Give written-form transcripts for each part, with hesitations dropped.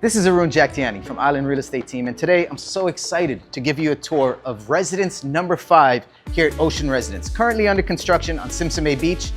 This is Arun Jagtiani from Island Real Estate Team, and today I'm so excited to give you a tour of residence number 5 here at Ocean Residence, currently under construction on Simpson Bay Beach.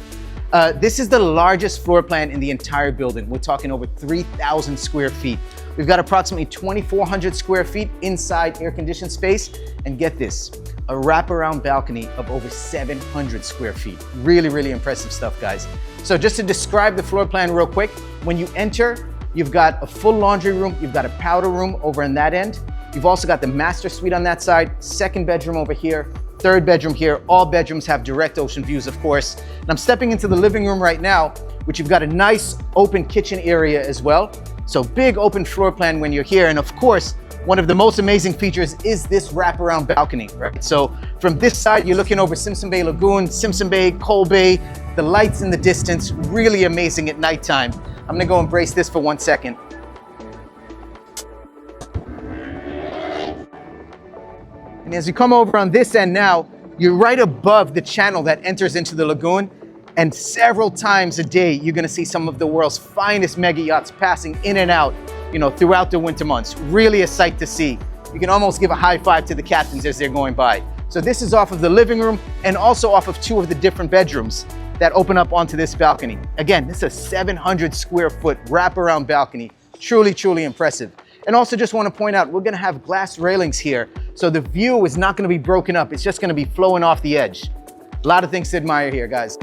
This is the largest floor plan in the entire building. We're talking over 3,000 square feet. We've got approximately 2,400 square feet inside air-conditioned space, and get this, a wraparound balcony of over 700 square feet. Really, really impressive stuff, guys. So just to describe the floor plan real quick, when you enter, you've got a full laundry room, you've got a powder room over on that end. You've also got the master suite on that side, second bedroom over here, third bedroom here. All bedrooms have direct ocean views, of course. And I'm stepping into the living room right now, which you've got a nice open kitchen area as well. So big open floor plan when you're here. And of course, one of the most amazing features is this wraparound balcony, right? So from this side, you're looking over Simpson Bay Lagoon, Simpson Bay, Coal Bay, the lights in the distance, really amazing at nighttime. I'm gonna go embrace this for 1 second. And as you come over on this end now, you're right above the channel that enters into the lagoon. And several times a day, you're gonna see some of the world's finest mega yachts passing in and out, throughout the winter months. Really a sight to see. You can almost give a high five to the captains as they're going by. So this is off of the living room and also off of 2 of the different bedrooms that open up onto this balcony. Again, this is a 700 square foot wraparound balcony. Truly, truly impressive. And also just want to point out, we're gonna have glass railings here. So the view is not gonna be broken up. It's just gonna be flowing off the edge. A lot of things to admire here, guys.